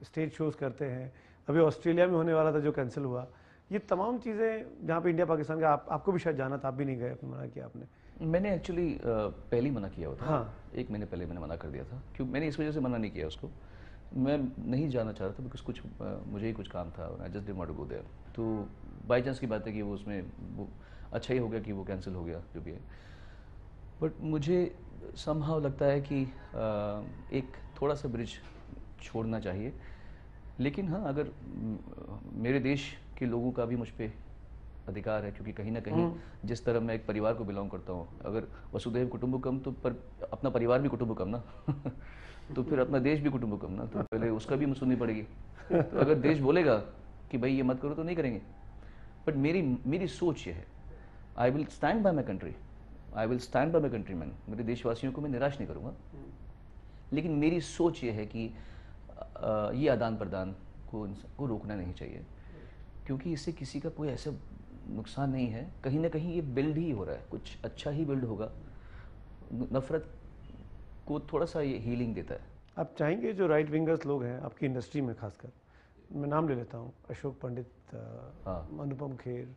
स्टेज शोज करते हैं। अभी ऑस्ट्रेलिया में होने वाला था जो कैंसिल हुआ। ये तमाम चीज़ें जहाँ पे इंडिया पाकिस्तान का, आपको भी शायद जाना था, आप भी नहीं गए, आपने मना किया आपने। मैंने एक्चुअली पहले ही मना किया हुआ था। हाँ। 1 महीने पहले मैंने मना कर दिया था, क्योंकि मैंने इस वजह से मना नहीं किया उसको। मैं नहीं जाना चाह रहा था बिकॉज कुछ मुझे ही कुछ काम था और I just didn't want to go there. तो बाई चांस की बात है कि वो उसमें वो अच्छा ही हो गया कि वो कैंसिल हो गया जो भी है। बट मुझे समहाउ लगता है कि एक थोड़ा सा ब्रिज छोड़ना चाहिए। लेकिन हाँ, अगर मेरे देश के लोगों का भी मुझ पर अधिकार है, क्योंकि कहीं ना कहीं जिस तरह मैं एक परिवार को बिलोंग करता हूँ, अगर वसुधैव कुटुंबकम तो पर अपना परिवार भी कुटुंबकम ना तो फिर अपना देश भी कुटुंबकम ना, तो पहले उसका भी सुननी पड़ेगी। तो अगर देश बोलेगा कि भाई ये मत करो तो नहीं करेंगे। बट मेरी मेरी सोच ये है, I will stand by my country, I will stand by my countryman. मेरे देशवासियों को मैं निराश नहीं करूँगा। लेकिन मेरी सोच ये है कि ये आदान प्रदान को रोकना नहीं चाहिए, क्योंकि इससे किसी का कोई ऐसा नुकसान नहीं है। कहीं ना कहीं ये बिल्ड ही हो रहा है, कुछ अच्छा ही बिल्ड होगा। नफरत को थोड़ा सा ये हीलिंग देता है। आप चाहेंगे जो राइट विंगर्स लोग हैं आपकी इंडस्ट्री में, खासकर मैं नाम ले लेता हूँ, अशोक पंडित, अनुपम खेर,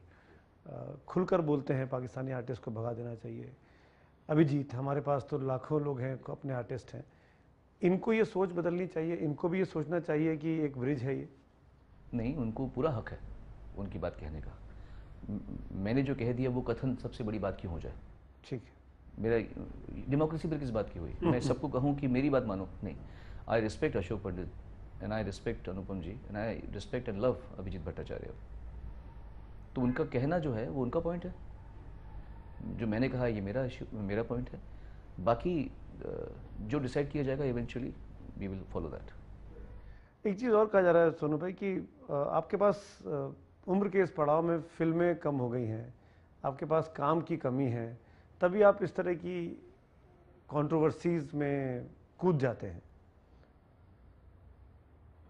खुलकर बोलते हैं पाकिस्तानी आर्टिस्ट को भगा देना चाहिए। अभिजीत, हमारे पास तो लाखों लोग हैं अपने आर्टिस्ट हैं, इनको ये सोच बदलनी चाहिए, इनको भी ये सोचना चाहिए कि एक ब्रिज है ये। नहीं, उनको पूरा हक है उनकी बात कहने का। मैंने जो कह दिया वो कथन सबसे बड़ी बात क्यों हो जाए? ठीक है। मेरा डेमोक्रेसी पर किस बात की हुई? मैं सबको कहूँ कि मेरी बात मानो? नहीं। I respect Ashok Pandit and I respect Anupam ji and I respect and love Abhijeet Bhattacharya. तो उनका कहना जो है वो उनका पॉइंट है, जो मैंने कहा ये मेरा पॉइंट है। बाकी जो डिसाइड किया जाएगा eventually we will follow that. एक चीज़ और कहा जा रहा है सोनू भाई कि आपके पास उम्र के इस पड़ाव में फिल्में कम हो गई हैं, आपके पास काम की कमी है, तभी आप इस तरह की कंट्रोवर्सीज में कूद जाते हैं।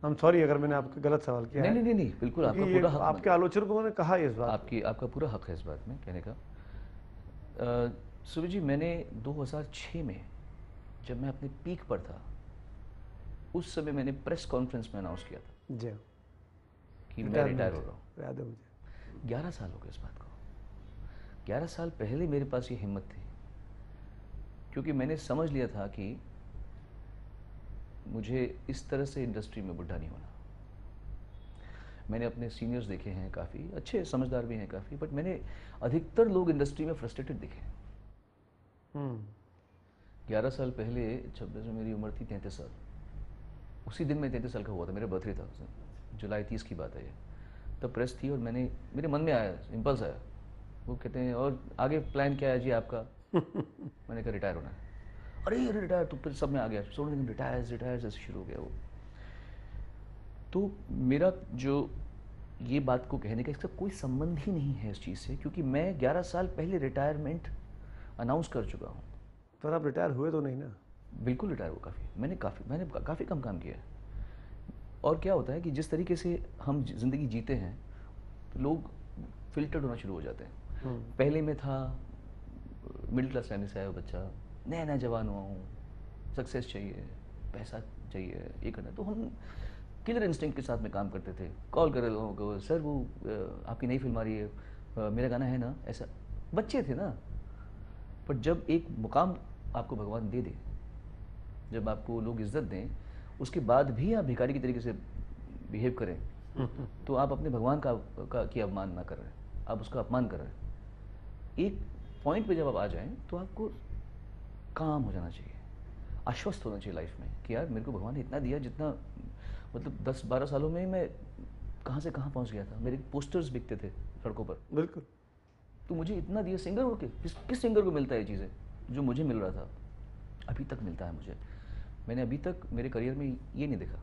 I'm sorry अगर मैंने आपका गलत सवाल किया है। नहीं, बिल्कुल आपका पूरा हक। आपके आलोचकों ने कहा इस बात, आपका पूरा हक है इस बात में कहने का। सूर्य जी, मैंने 2006 में जब मैं अपने पीक पर था, उस समय मैंने प्रेस कॉन्फ्रेंस में अनाउंस किया था जी कि मैं रिटायर हो रहा हूँ। याद है मुझे। 11 साल हो गए इस बात को। 11 साल पहले मेरे पास ये हिम्मत थी, क्योंकि मैंने समझ लिया था कि मुझे इस तरह से इंडस्ट्री में बुढ़ा नहीं होना। मैंने अपने सीनियर्स देखे हैं, काफ़ी अच्छे समझदार भी हैं काफ़ी, बट मैंने अधिकतर लोग इंडस्ट्री में फ्रस्ट्रेटेड देखे हैं। 11 साल पहले 26 में मेरी उम्र थी 33 साल। उसी दिन मैं 33 साल का हुआ था, मेरा बर्थडे था उस दिन, जुलाई 30 की बात है ये। तब प्रेस थी और मेरे मन में आया, इम्पल्स आया। वो कहते हैं और आगे प्लान क्या है जी आपका? मैंने कहा रिटायर होना है। अरे रिटायर, तो फिर सब में आ गया, सोचने रिटायर ऐसे शुरू हो गया वो। तो मेरा जो ये बात को कहने का इसका कोई संबंध ही नहीं है इस चीज़ से, क्योंकि मैं 11 साल पहले रिटायरमेंट अनाउंस कर चुका हूँ। पर आप रिटायर हुए तो नहीं ना? बिल्कुल रिटायर हुआ मैंने काफ़ी कम काम किया है। और क्या होता है कि जिस तरीके से हम ज़िंदगी जीते हैं तो लोग फिल्टर्ड होना शुरू हो जाते हैं। पहले मैं था मिडिल क्लास फैमिली से आया हुआ बच्चा, नया जवान हुआ हूँ, सक्सेस चाहिए, पैसा चाहिए, ये करना। तो हम किलर इंस्टिंक्ट के साथ में काम करते थे। कॉल कर लोगों को, सर वो आपकी नई फिल्म आ रही है, मेरा गाना है ना, ऐसा। बच्चे थे ना। पर जब एक मुकाम आपको भगवान दे दे, जब आपको लोग इज्जत दें, उसके बाद भी आप भिखारी की तरीके से बिहेव करें, तो आप अपने भगवान की अवमान ना कर रहे हैं, आप उसका अपमान कर रहे हैं। एक पॉइंट पे जब आप आ जाएं तो आपको काम हो जाना चाहिए, आश्वस्त होना चाहिए लाइफ में कि यार मेरे को भगवान ने इतना दिया, जितना मतलब 10-12 सालों में मैं कहाँ से कहाँ पहुँच गया था। मेरे पोस्टर्स बिकते थे सड़कों पर। बिल्कुल। तो मुझे इतना दिया, सिंगर हो के किस सिंगर को मिलता है ये चीज़ें जो मुझे मिल रहा था? अभी तक मिलता है मुझे। मैंने अभी तक मेरे करियर में ये नहीं देखा,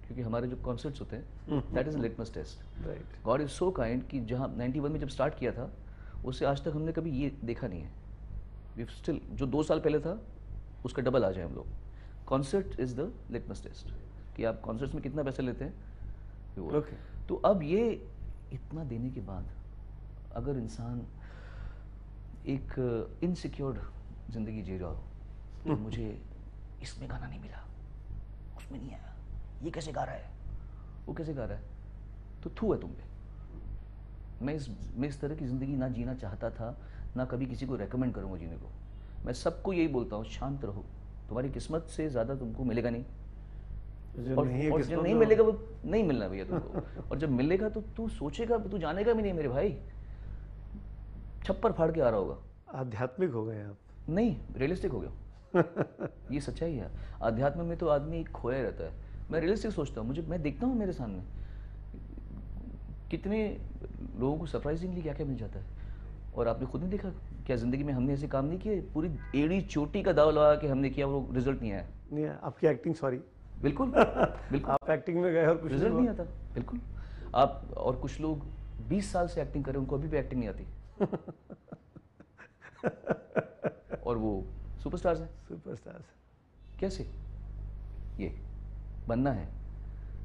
क्योंकि हमारे जो कॉन्सर्ट्स होते हैं that is litmus test. Right. God is so kind कि जहाँ 91 में जब स्टार्ट किया था उससे आज तक हमने कभी ये देखा नहीं है। वी स्टिल जो 2 साल पहले था उसका डबल आ जाए हम लोग। Concert is the litmus test कि आप कॉन्सर्ट्स में कितना पैसा लेते हैं वो। ओके। तो अब ये इतना देने के बाद अगर इंसान एक इनसिक्योर्ड ज़िंदगी जी रहा हो कि मुझे इसमें गाना नहीं मिला, उसमें नहीं आया, ये कैसे गा रहा है, वो कैसे गा रहा है, तो थू है तुम पे। मैं इस तरह की ज़िंदगी ना जीना चाहता था, ना कभी किसी को रेकमेंड करूँगा जीने को। मैं सबको यही बोलता हूँ, शांत रहो, तुम्हारी किस्मत से ज़्यादा तुमको मिलेगा नहीं। जो और, नहीं है और किस्मत जब नहीं में मिलेगा वो नहीं मिलना भैया तुमको। और जब मिलेगा तो तू सोचेगा, तू जानेगा भी नहीं मेरे भाई, छप्पर फाड़ के आ रहा होगा। आध्यात्मिक हो गए आप। नहीं, रियलिस्टिक हो गया। ये सच्चाई है। अध्यात्म में तो आदमी एक खोया रहता है। मैं रियलिस्टिक सोचता हूँ, मैं देखता हूँ मेरे सामने कितने लोगों को सरप्राइजिंगली क्या क्या मिल जाता है। और आपने खुद नहीं देखा क्या ज़िंदगी में हमने ऐसे काम नहीं किए, पूरी एड़ी चोटी का दाव लगा के हमने किया, वो रिजल्ट नहीं आया। नहीं, आपकी एक्टिंग, सॉरी। बिल्कुल बिल्कुल आप एक्टिंग में गए और कुछ रिजल्ट नहीं नहीं आता। बिल्कुल। आप और कुछ लोग 20 साल से एक्टिंग कर रहे हैं, उनको अभी भी एक्टिंग नहीं आती। और वो सुपरस्टार्स हैं। सुपरस्टार्स। कैसे? ये बनना है,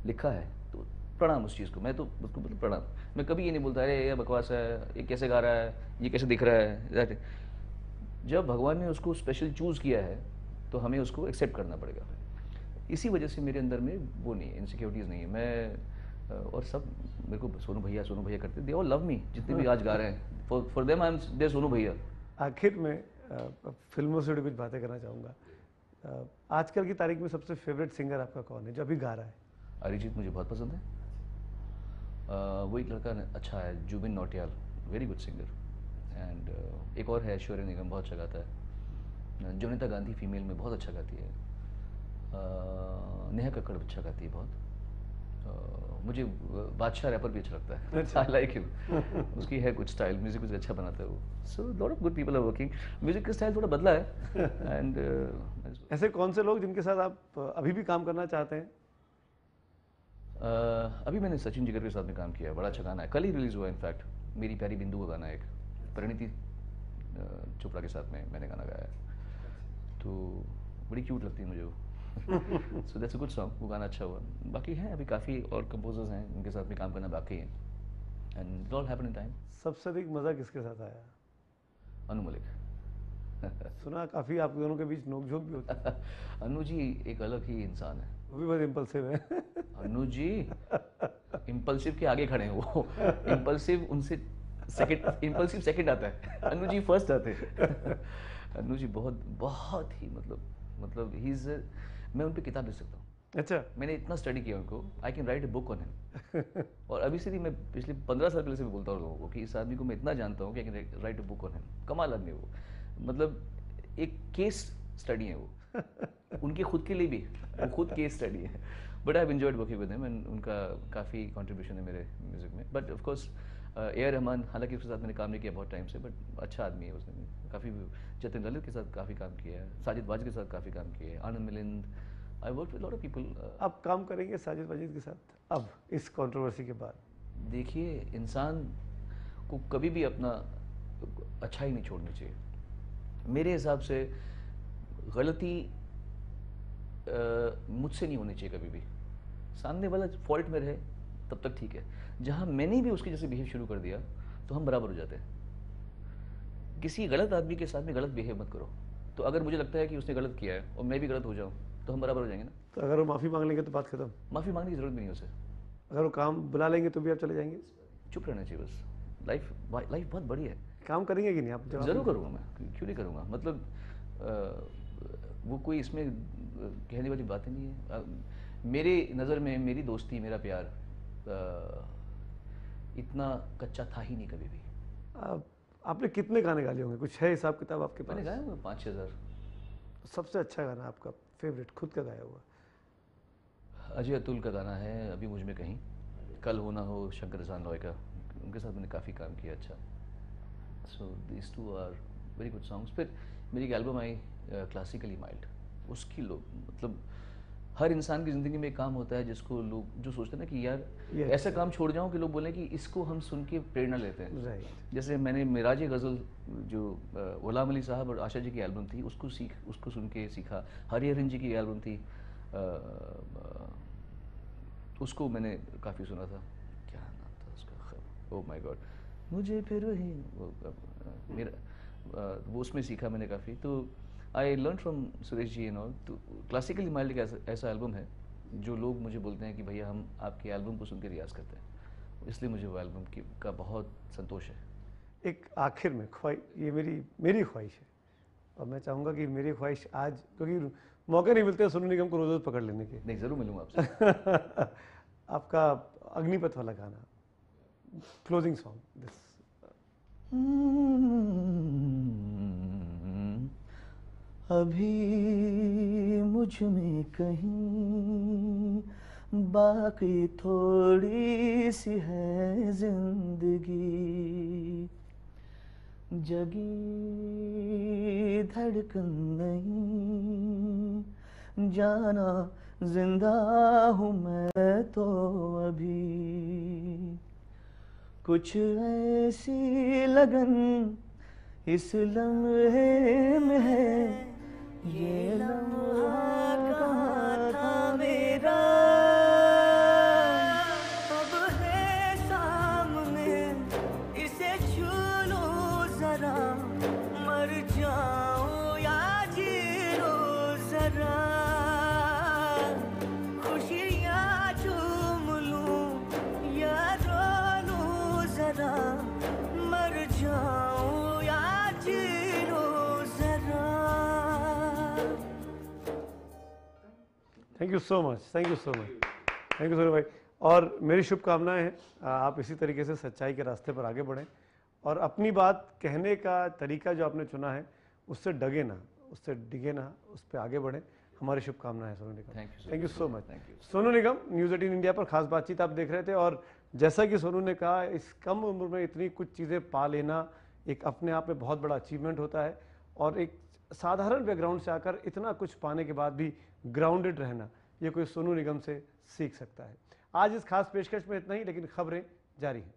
लिखा है, तो प्रणाम उस चीज़ को। मैं तो उसको मतलब प्रणाम। मैं कभी ये नहीं बोलता अरे ये बकवास है, ये कैसे गा रहा है, ये कैसे दिख रहा है, that- जब भगवान ने उसको स्पेशल चूज़ किया है तो हमें उसको एक्सेप्ट करना पड़ेगा। इसी वजह से मेरे अंदर में वो नहीं है, इनसिक्योरिटीज़ नहीं है। और सब मेरे को सोनू भैया करते, दे ऑल लव मी, जितने भी आज गा रहे हैं, फॉर देम आई एम दे सोनू भैया। आखिर में फिल्मों से जुड़ी कुछ बातें करना चाहूँगा। आजकल की तारीख में सबसे फेवरेट सिंगर आपका कौन है जो अभी गा रहा है? अरिजीत मुझे बहुत पसंद है। वो एक लड़का अच्छा है, Jubin Nautiyal, very good singer. And एक और है ऐश्वर्या निगम, बहुत अच्छा गाता है। जोनिता गांधी फीमेल में बहुत अच्छा गाती है। नेहा कक्कड़ अच्छा गाती है बहुत। मुझे बादशाह रैपर भी अच्छा लगता है। I like him. उसकी है कुछ स्टाइल, म्यूजिक कुछ अच्छा बनाता है वो। So lot of good people are working. Music का स्टाइल थोड़ा बदला है। एंड ऐसे कौन से लोग जिनके साथ आप अभी भी काम करना चाहते हैं? अभी मैंने सचिन जिगर के साथ में काम किया है, बड़ा अच्छा गाना है, कल ही रिलीज़ हुआ इनफैक्ट। मेरी प्यारी बिंदु का गाना है एक, परिणीति चोपड़ा के साथ में मैंने गाना गाया है, तो बड़ी क्यूट लगती है मुझे वो। So that's a good song, वो गाना अच्छा हुआ। बाकी हैं अभी काफ़ी और कंपोजर्स हैं उनके साथ में काम करना बाकी है, and it all happen in time. सबसे अधिक मज़ा किसके साथ आया? अनु मलिक। सुना काफ़ी आप दोनों के बीच नोकझोंक भी होती है। अनु जी एक अलग ही इंसान है। वो भी बहुत इम्पल्सिव है। अनु जी इम्पल्सिव के आगे खड़े हैं वो। इम्पल्सिव उनसे सेकंड, इम्पल्सिव सेकंड आता है, अनु जी फर्स्ट आते हैं। अनु जी बहुत बहुत ही मतलब ही इज, मैं उन पे किताब लिख सकता हूँ। अच्छा। मैंने इतना स्टडी किया उनको, I can write a book on him. और अभी से नहीं, मैं पिछले 15 साल पहले से भी बोलता हूँ लोगों को कि इस आदमी को मैं इतना जानता हूँ कि I can write a book on him. कमाल आदमी है वो, मतलब एक केस स्टडी है वो, उनके खुद के लिए भी वो खुद केस स्टडी है। But I have enjoyed working with him, and उनका काफ़ी कंट्रीब्यूशन है मेरे म्यूज़िक में। But of course A R Rahman, हालांकि उसके साथ मैंने काम नहीं किया बहुत टाइम से, बट अच्छा आदमी है उसने। काफ़ी जतिन ललित के साथ काफ़ी काम किया है, साजिद वाजिद के साथ काफ़ी काम किया है, Anand Milind. I work with lot of people. आप काम करेंगे साजिद वाजिद के साथ अब इस कंट्रोवर्सी के बाद? देखिए, इंसान को कभी भी अपना अच्छाई नहीं छोड़नी चाहिए। मेरे हिसाब से गलती मुझसे नहीं होनी चाहिए कभी भी। सामने वाला फॉल्ट में रहे तब तक ठीक है। जहाँ मैंने भी उसके जैसे बिहेव शुरू कर दिया तो हम बराबर हो जाते हैं। किसी गलत आदमी के साथ में गलत बिहेव मत करो। तो अगर मुझे लगता है कि उसने गलत किया है और मैं भी गलत हो जाऊँ तो हम बराबर हो जाएंगे ना। तो अगर वो माफ़ी मांग लेंगे तो बात खत्म? माफ़ी मांगने की ज़रूरत भी नहीं है उसे। अगर वो काम बुला लेंगे तो भी आप चले जाएंगे? चुप रहना चाहिए बस। लाइफ बहुत बड़ी है। काम करेंगे कि नहीं आप? जवाब ज़रूर करूँगा मैं, क्यों नहीं करूँगा। मतलब वो कोई इसमें कहने वाली बातें नहीं है। मेरे नज़र में मेरी दोस्ती, मेरा प्यार इतना कच्चा था ही नहीं कभी भी। आपने कितने गाने गा लिए होंगे? कुछ है हिसाब किताब आपके पास? मैंने गाया होगा 5-6 हज़ार। सबसे अच्छा गाना आपका फेवरेट खुद का गाया हुआ? अजय अतुल का गाना है अभी मुझ में कहीं, कल हो ना हो शंकर एहसान लॉय का, उनके साथ मैंने काफ़ी काम किया अच्छा। So this two are very good songs. फिर मेरी एक एल्बम आई क्लासिकली माइल्ड, उसकी लोग मतलब हर इंसान की ज़िंदगी में एक काम होता है जिसको लोग जो सोचते हैं ना कि यार ये ऐसा काम छोड़ जाऊं कि लोग बोलें कि इसको हम सुन के प्रेरणा लेते हैं। राइट। जैसे मैंने मिराज गज़ल जो गुलाम अली साहब और आशा जी की एल्बम थी उसको सुन के सीखा। हरिहरन जी की एल्बम थी, उसको मैंने काफ़ी सुना था। क्या नाम था उसका, ओह माय गॉड, मुझे फिर वही वो उसमें सीखा मैंने काफ़ी। तो I learn from Suresh ji and all. तो क्लासिकली माइल्ड एक ऐसा एल्बम है जो लोग मुझे बोलते हैं कि भैया हम आपके एल्बम को सुन के रियाज़ करते हैं, इसलिए मुझे वो एल्बम का बहुत संतोष है। एक आखिर में ये मेरी ख्वाहिश है, और मैं चाहूँगा कि मेरी ख्वाहिश आज, क्योंकि मौके नहीं मिलते सोनू निगम को रोज रोज पकड़ लेने के। नहीं, ज़रूर मिलूंगा आपसे। आपका अग्निपथ वाला गाना, क्लोजिंग सॉन्ग दिस। अभी मुझ में कहीं बाकी थोड़ी सी है जिंदगी, जगी धड़कन नहीं, जाना जिंदा हूँ मैं तो अभी। कुछ ऐसी लगन इस लम्हे में है, ये लम्हा कहाँ था मेरा, अब है सामने इसे छू लो जरा, मर जाऊं या जी लो जरा, खुशियाँ चूम लूं या रो लूं जरा, मर जाऊं या जी लो जरा। Thank you so much, thank you so much, thank you Sonu भाई। और मेरी शुभकामनाएं हैं आप इसी तरीके से सच्चाई के रास्ते पर आगे बढ़ें, और अपनी बात कहने का तरीका जो आपने चुना है उससे डगे ना, उससे डिगे ना, उस पर आगे बढ़ें। हमारी शुभकामनाएं Sonu Nigam. Thank you so much. Sonu Nigam, news 18 India पर खास बातचीत आप देख रहे थे। और जैसा कि सोनू ने कहा, इस कम उम्र में इतनी कुछ चीज़ें पा लेना एक अपने आप में बहुत बड़ा अचीवमेंट होता है, और एक साधारण बैकग्राउंड से आकर इतना कुछ पाने के बाद भी ग्राउंडेड रहना, ये कोई सोनू निगम से सीख सकता है। आज इस खास पेशकश में इतना ही, लेकिन खबरें जारी हैं।